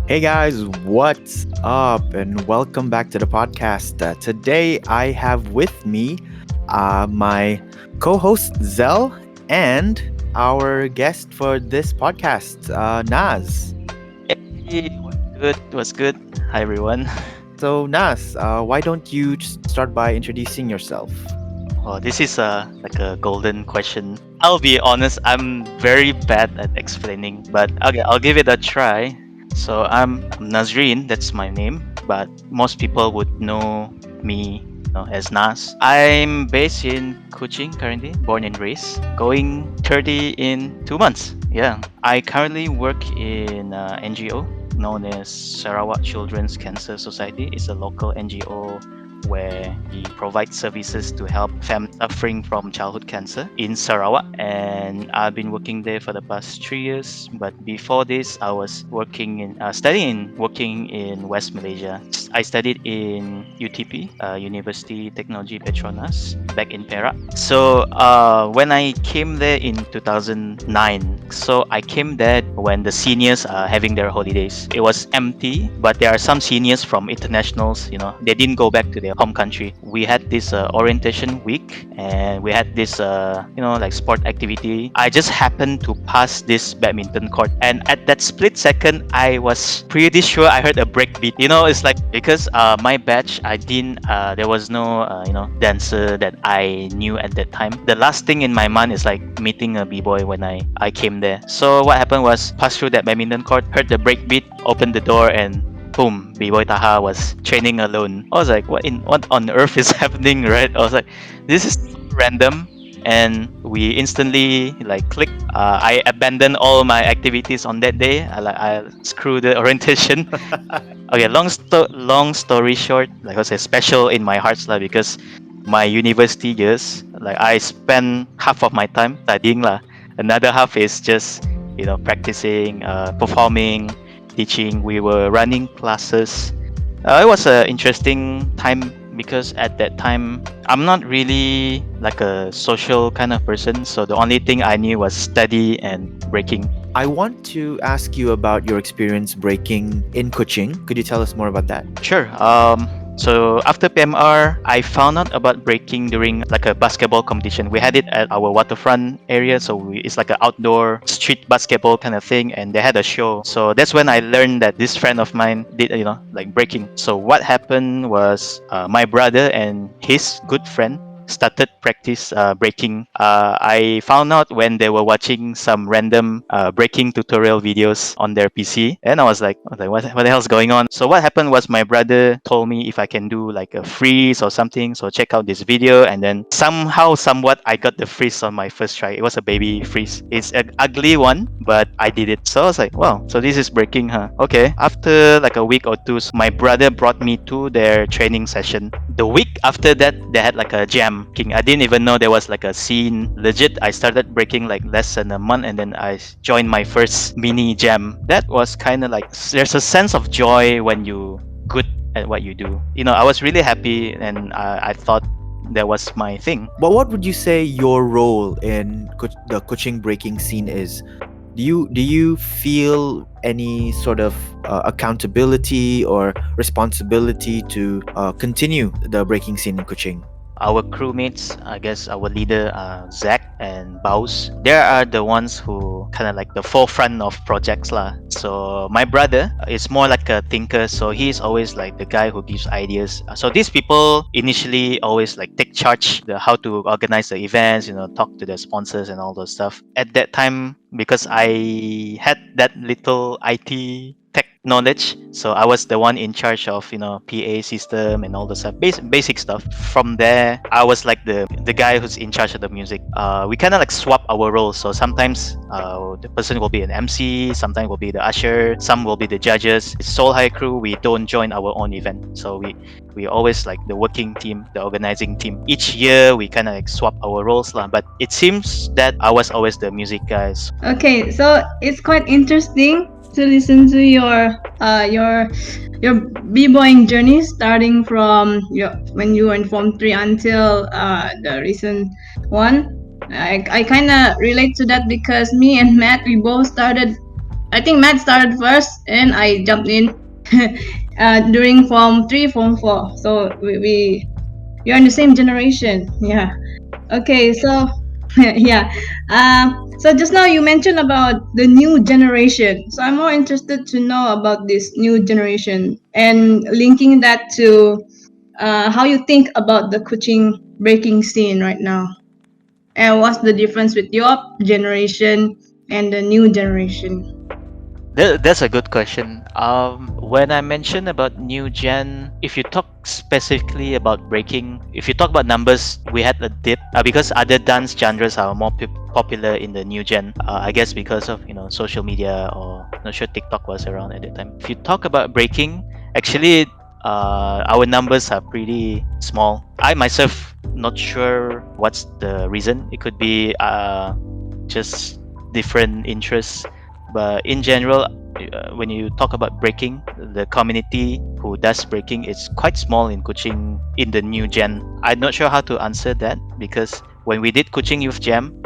Hey guys, what's up? And welcome back to the podcast. Today I have with me my co host Zell and our guest for this podcast, Naz. Hey, what's good? What's good? Hi, everyone. So, Naz, why don't you just start by introducing yourself? Oh, this is like a golden question. I'll be honest, I'm very bad at explaining, but okay, I'll give it a try. So I'm Nazreen, that's my name, but most people would know me as Nas. I'm based in Kuching currently, born and raised, going 30 in 2 months. Yeah, I currently work in NGO known as Sarawak Children's Cancer Society. It's a local NGO where we provide services to help families suffering from childhood cancer in Sarawak. And I've been working there for the past 3 years. But before this, I was working in West Malaysia. I studied in UTP, University Technology Petronas, back in Perak. So when I came there in 2009, so I came there when the seniors are having their holidays. It was empty, but there are some seniors from internationals, they didn't go back to their home country. We had this orientation week, and we had this like sport activity. I just happened to pass this badminton court, and at that split second I was pretty sure I heard a break beat. It's like, because my batch, I didn't there was no dancer that I knew at that time. The last thing in my mind is like meeting a b-boy when I came there. So what happened was, pass through that badminton court, heard the break beat, opened the door, and boom, B-Boy Taha was training alone. I was like, what on earth is happening, right? I was like, this is random. And we instantly like click. I abandoned all my activities on that day. I screw the orientation. Okay, long story short, like I say, special in my heart lah, because my university years, like I spend half of my time studying lah. Another half is just practicing, performing, teaching. We were running classes. It was an interesting time because at that time I'm not really like a social kind of person. So the only thing I knew was study and breaking. I want to ask you about your experience breaking in Kuching. Could you tell us more about that? Sure. So after PMR, I found out about breaking during like a basketball competition. We had it at our waterfront area, so it's like an outdoor street basketball kind of thing, and they had a show. So that's when I learned that this friend of mine did, like breaking. So what happened was, my brother and his good friend started practice breaking. I found out when they were watching some random breaking tutorial videos on their PC, and I was like, what the hell's going on? So what happened was, my brother told me if I can do like a freeze or something. So check out this video, and then somehow, somewhat, I got the freeze on my first try. It was a baby freeze. It's an ugly one, but I did it. So I was like, wow, so this is breaking, huh? Okay. After like a week or two, my brother brought me to their training session. The week after that, they had like a jam. I didn't even know there was like a scene. Legit, I started breaking like less than a month, and then I joined my first mini jam. That was kind of like, there's a sense of joy when you good at what you do. I was really happy, and I thought that was my thing. But what would you say your role in the Kuching breaking scene is? Do you feel any sort of accountability or responsibility to continue the breaking scene in Kuching? Our crewmates, I guess our leader, Zach and Baus, they are the ones who kind of like the forefront of projects lah. So my brother is more like a thinker, so he's always like the guy who gives ideas. So these people initially always like take charge how to organize the events, talk to the sponsors and all those stuff. At that time, because I had that little IT tech knowledge, so I was the one in charge of PA system and all the stuff, basic stuff. From there, I was like the guy who's in charge of the music. We kind of like swap our roles. So sometimes the person will be an MC, sometimes will be the usher, some will be the judges. It's Soul High crew, we don't join our own event, so we always like the working team, the organizing team. Each year we kind of like swap our roles lah, but it seems that I was always the music guys. Okay, so it's quite interesting to listen to your b-boying journey, starting from when you were in Form 3 until the recent one. I kind of relate to that because me and Matt, we both started I think Matt started first, and I jumped in during Form 3, Form 4. So you're in the same generation. Yeah. Okay, so yeah. So just now you mentioned about the new generation. So I'm more interested to know about this new generation and linking that to how you think about the Kuching breaking scene right now. And what's the difference with your generation and the new generation? That's a good question. When I mentioned about new gen, if you talk specifically about breaking, if you talk about numbers, we had a dip because other dance genres are more popular in the new gen. I guess because of social media, or not sure TikTok was around at the time. If you talk about breaking, actually, our numbers are pretty small. I myself not sure what's the reason. It could be just different interests, but in general, when you talk about breaking, the community who does breaking is quite small in Kuching in the new gen. I'm not sure how to answer that because when we did Kuching Youth Jam,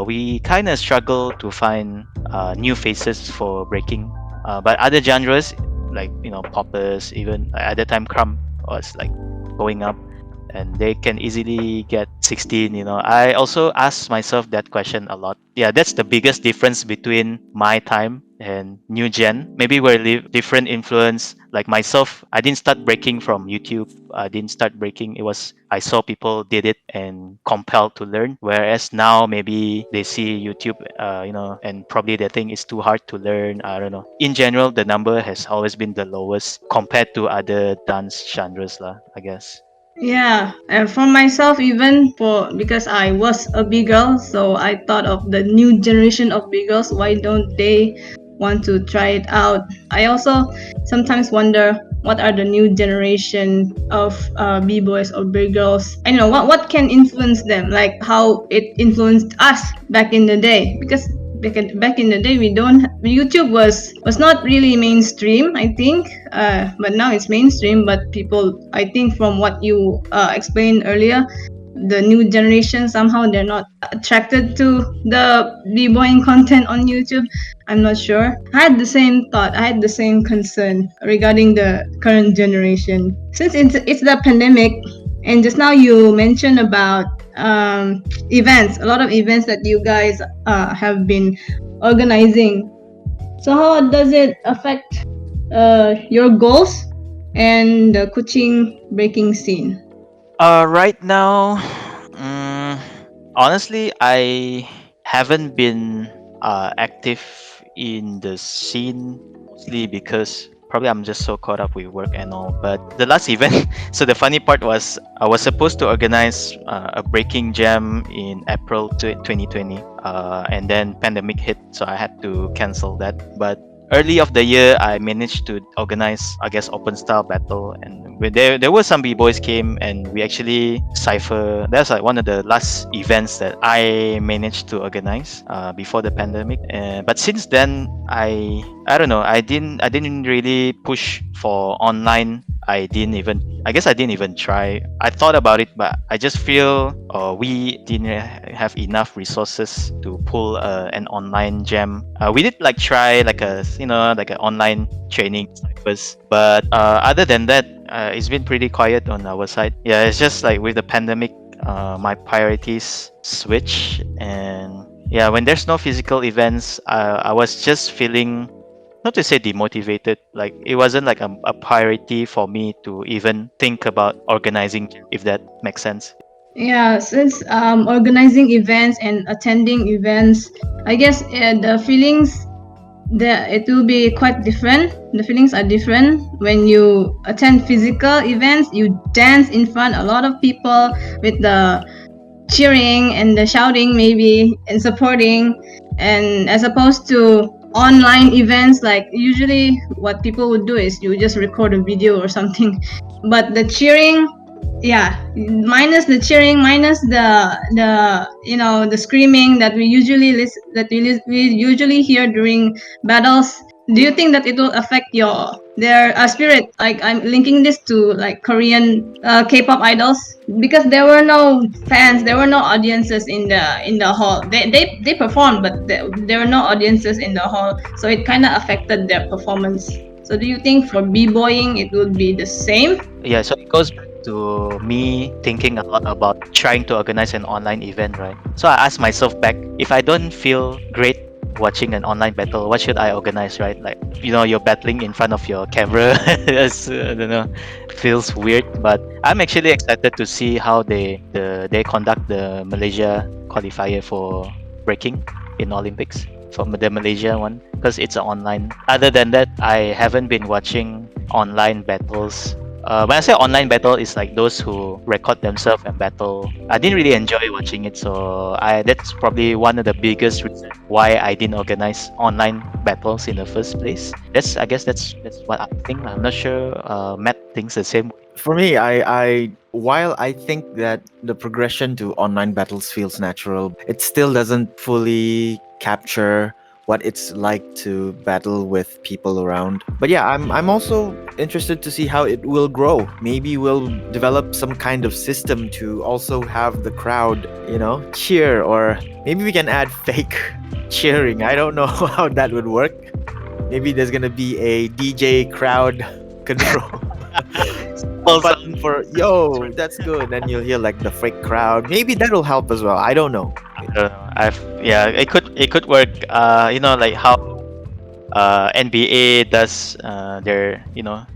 we kind of struggle to find new faces for breaking. But other genres like poppers, even at the time crumb was like going up, and they can easily get 16. I also ask myself that question a lot. Yeah, that's the biggest difference between my time and new gen. Maybe we're different influence. Like myself, I didn't start breaking from YouTube. I didn't start breaking. It was I saw people did it and compelled to learn. Whereas now maybe they see YouTube, and probably they think it's too hard to learn. I don't know. In general, the number has always been the lowest compared to other dance genres, lah, I guess. Yeah, and for myself, even for because I was a big girl, so I thought of the new generation of big girls. Why don't they want to try it out? I also sometimes wonder what are the new generation of b-boys or big girls. I know what can influence them, like how it influenced us back in the day. Because back in the day, we don't YouTube was not really mainstream, I think, but now it's mainstream. But people, I think, from what you explained earlier, the new generation somehow they're not attracted to the b-boying content on YouTube. I'm not sure. I had the same thought. I had the same concern regarding the current generation. Since it's the pandemic, and just now you mentioned about events, a lot of events that you guys have been organizing. So how does it affect your goals and the Kuching breaking scene? Right now, mm, honestly, I haven't been active in the scene, mostly because probably I'm just so caught up with work and all. But the last event, so the funny part was I was supposed to organize a breaking jam in April 2020, and then pandemic hit, so I had to cancel that. But early of the year, I managed to organize, I guess, open style battle, and there were some b-boys came, and we actually cipher. That's like one of the last events that I managed to organize before the pandemic. But since then, I don't know. I didn't really push for online. I guess I didn't even try. I thought about it, but I just feel we didn't have enough resources to pull an online jam. We did like try like like an online training ciphers, but other than that, it's been pretty quiet on our side. Yeah, it's just like with the pandemic, my priorities switch, and yeah, when there's no physical events, I was just feeling, not to say demotivated, like it wasn't like a priority for me to even think about organizing, if that makes sense. Yeah, since organizing events and attending events, I guess the feelings, it will be quite different. The feelings are different when you attend physical events. You dance in front a lot of people with the cheering and the shouting, maybe, and supporting, and as opposed to online events, like usually what people would do is you just record a video or something. But the cheering, yeah, minus the cheering, minus the screaming that we usually we usually hear during battles, Do you think that it will affect their spirit? Like I'm linking this to like Korean K-pop idols because there were no fans, there were no audiences in the hall. They performed, but there were no audiences in the hall, so it kind of affected their performance. So do you think for b-boying it would be the same? Yeah, so it goes back to me thinking a lot about trying to organize an online event, right? So I asked myself back, if I don't feel great watching an online battle, what should I organize, right? Like, you're battling in front of your camera. I don't know, feels weird, but I'm actually excited to see how they conduct the Malaysia qualifier for breaking in Olympics from the Malaysia one, because it's an online. Other than that, I haven't been watching online battles. When I say online battle, it's like those who record themselves and battle. I didn't really enjoy watching it, so that's probably one of the biggest reasons why I didn't organize online battles in the first place. I guess that's what I think. I'm not sure. Matt thinks the same. For me, while I think that the progression to online battles feels natural, it still doesn't fully capture what it's like to battle with people around. But yeah, I'm also interested to see how it will grow. Maybe we'll develop some kind of system to also have the crowd, cheer, or maybe we can add fake cheering. I don't know how that would work. Maybe there's gonna be a DJ crowd control. Button for yo, that's good. Then you'll hear like the fake crowd. Maybe that'll help as well. I don't know. I don't know. Yeah, it could work. Like how NBA does their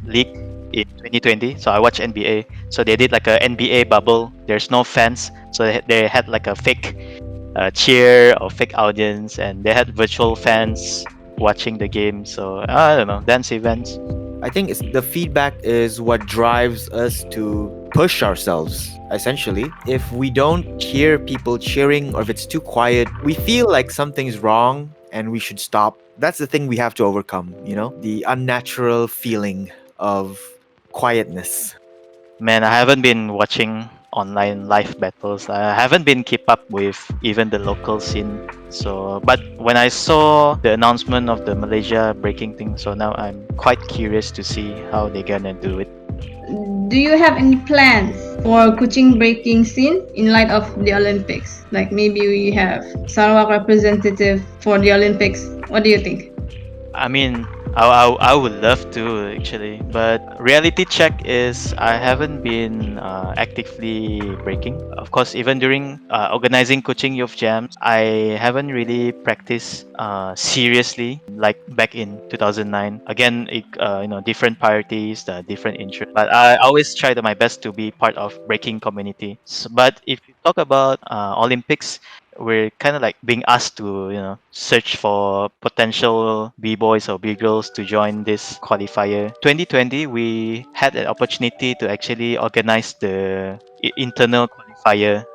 league in 2020. So I watch NBA. So they did like a NBA bubble. There's no fans, so they had like a fake cheer or fake audience, and they had virtual fans watching the game. So I don't know, dance events. I think the feedback is what drives us to push ourselves, essentially. If we don't hear people cheering or if it's too quiet, we feel like something's wrong and we should stop. That's the thing we have to overcome, the unnatural feeling of quietness. Man, I haven't been watching online live battles. I haven't been keep up with even the local scene. So, but when I saw the announcement of the Malaysia breaking thing, so now I'm quite curious to see how they're gonna do it. Do you have any plans for Kuching Breaking scene in light of the Olympics? Like maybe we have Sarawak representative for the Olympics. What do you think? I mean, I would love to actually, but reality check is I haven't been actively breaking. Of course, even during organizing Kuching Youth Jams, I haven't really practiced seriously like back in 2009. Again, different priorities, different interests. But I always try my best to be part of breaking community. But if you talk about Olympics, we're kind of like being asked to search for potential b-boys or b-girls to join this qualifier. 2020 we had an opportunity to actually organize the internal qualifier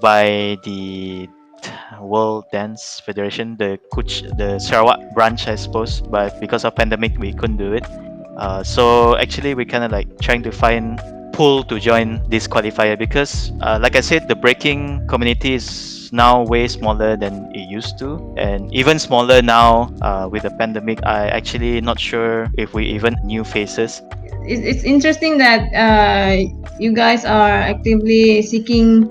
by the World Dance Federation, the Sarawak branch, I suppose, but because of pandemic we couldn't do it. So actually we kind of like trying to find pool to join this qualifier because like I said, the breaking community is now way smaller than it used to, and even smaller now with the pandemic. I actually not sure if we even new faces. It's interesting that you guys are actively seeking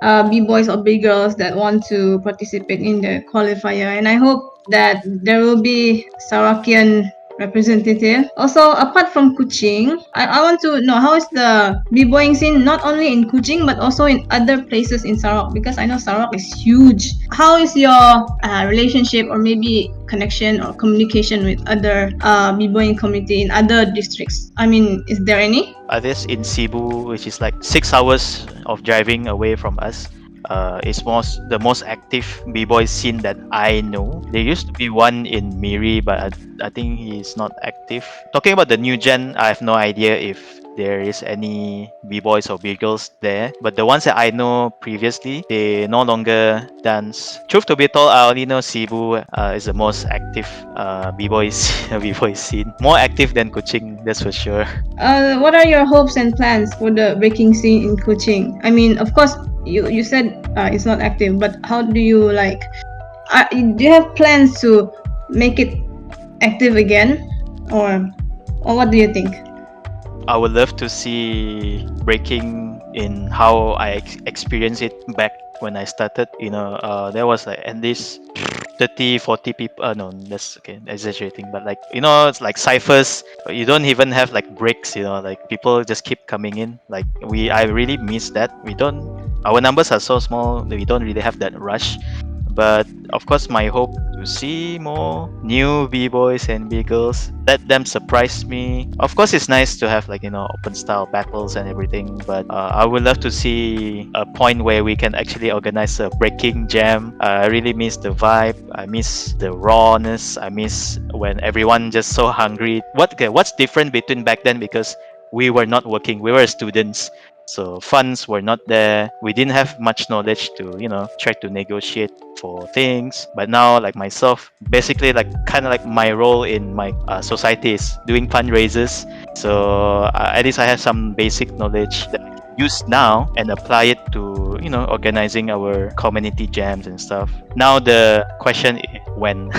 b-boys or b-girls that want to participate in the qualifier, and I hope that there will be Sarawakian representative. Also, apart from Kuching, I want to know how is the b-boying scene not only in Kuching but also in other places in Sarawak, because I know Sarawak is huge. How is your relationship or maybe connection or communication with other b-boying community in other districts? I mean, is there any? This in Cebu, which is like 6 hours of driving away from us. It's the most active b-boy scene that I know. There used to be one in Miri, but I think he's not active. Talking about the new gen, I have no idea if there is any b-boys or b-girls there. But the ones that I know previously, they no longer dance. Truth to be told, I only know Cebu is the most active b-boys b-boy scene. More active than Kuching, that's for sure. What are your hopes and plans for the breaking scene in Kuching? I mean, of course, you said it's not active, but how do you do you have plans to make it active again, or what do you think? I would love to see breaking in how I experienced it back when I started. There was like at least 30, 40 people. No, that's okay, exaggerating. But like, it's like ciphers. You don't even have like breaks. Like people just keep coming in. Like I really miss that. Our numbers are so small that we don't really have that rush. But of course, my hope to see more new b-boys and b-girls. Let them surprise me. Of course, it's nice to have like open style battles and everything. But I would love to see a point where we can actually organize a breaking jam. I really miss the vibe. I miss the rawness. I miss when everyone just so hungry. What's different between back then, because we were not working. We were students. So funds were not there. We didn't have much knowledge to, try to negotiate for things. But now, like myself, basically, like kind of like my role in my society is doing fundraisers. So at least I have some basic knowledge that I can use now and apply it to, organizing our community jams and stuff. Now the question is when,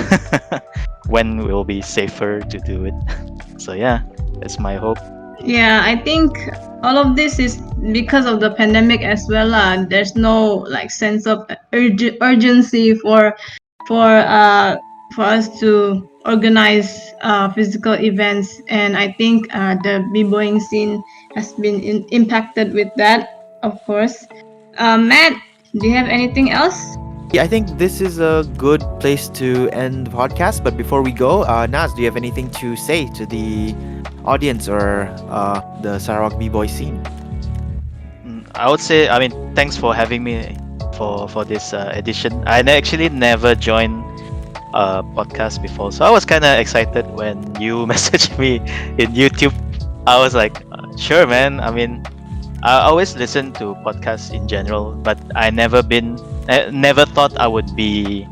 when will be safer to do it. So yeah, that's my hope. Yeah, I think all of this is because of the pandemic as well. There's no like sense of urgency for us to organize physical events, and I think the b-boying scene has been impacted with that, of course. Matt, do you have anything else? Yeah, I think this is a good place to end the podcast. But before we go, Naz, do you have anything to say to the audience or the Sarawak b-boy scene? I would say, I mean, thanks for having me for this edition. Actually never joined a podcast before, so I was kind of excited when you messaged me in YouTube. I was like, sure, man. I mean, I always listen to podcasts in general, but I never thought I would be,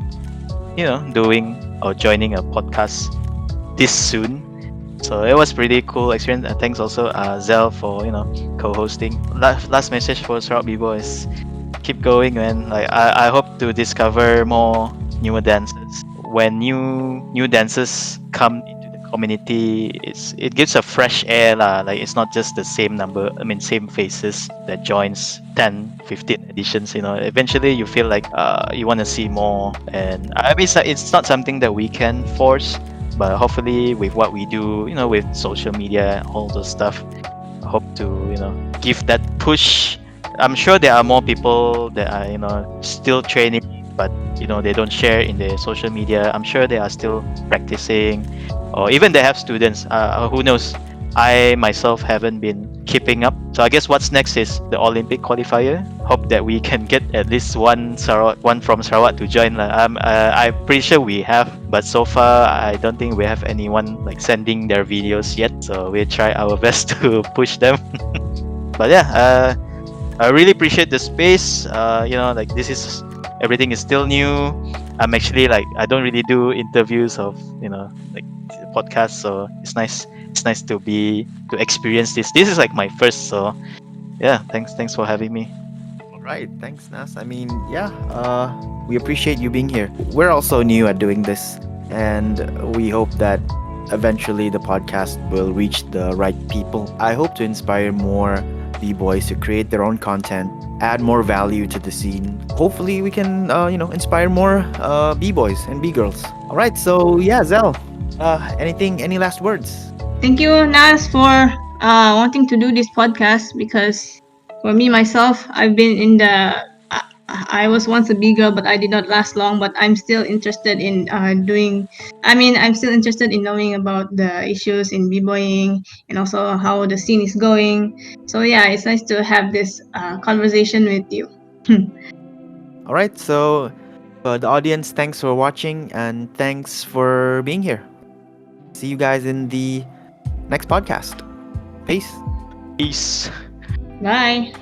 doing or joining a podcast this soon. So it was pretty cool experience. And thanks also Zell for co-hosting. Last message for Sarawak B-Boys. Keep going, man. Like I hope to discover more newer dancers. When new dancers come into the community, it gives a fresh air lah. Like it's not just the same number. I mean, same faces that joins 10, 15 editions. Eventually you feel like you want to see more. And I mean, it's not something that we can force. But hopefully, with what we do, with social media, all those stuff, I hope to, give that push. I'm sure there are more people that are, still training, but they don't share in their social media. I'm sure they are still practicing, or even they have students. Who knows? I myself haven't been keeping up. So I guess what's next is the Olympic qualifier. Hope that we can get at least one from Sarawak to join. I'm pretty sure we have, but so far I don't think we have anyone like sending their videos yet. So we'll try our best to push them. But yeah, I really appreciate the space. Like this is everything is still new. I'm actually like I don't really do interviews of like podcasts, so it's nice. It's nice to experience this. This is like my first, so yeah. Thanks for having me. All right, thanks, Nas. I mean, yeah, we appreciate you being here. We're also new at doing this, and we hope that eventually the podcast will reach the right people. I hope to inspire more b-boys to create their own content, add more value to the scene. Hopefully, we can, inspire more b-boys and b-girls. All right, so yeah, Zell, any last words? Thank you, Nas, for wanting to do this podcast, because for me myself, I've been in the. I was once a b-girl, but I did not last long. But I'm still interested in doing. I mean, I'm still interested in knowing about the issues in b-boying and also how the scene is going. So yeah, it's nice to have this conversation with you. All right, so the audience, thanks for watching and thanks for being here. See you guys in the next podcast. Peace. Peace. Bye.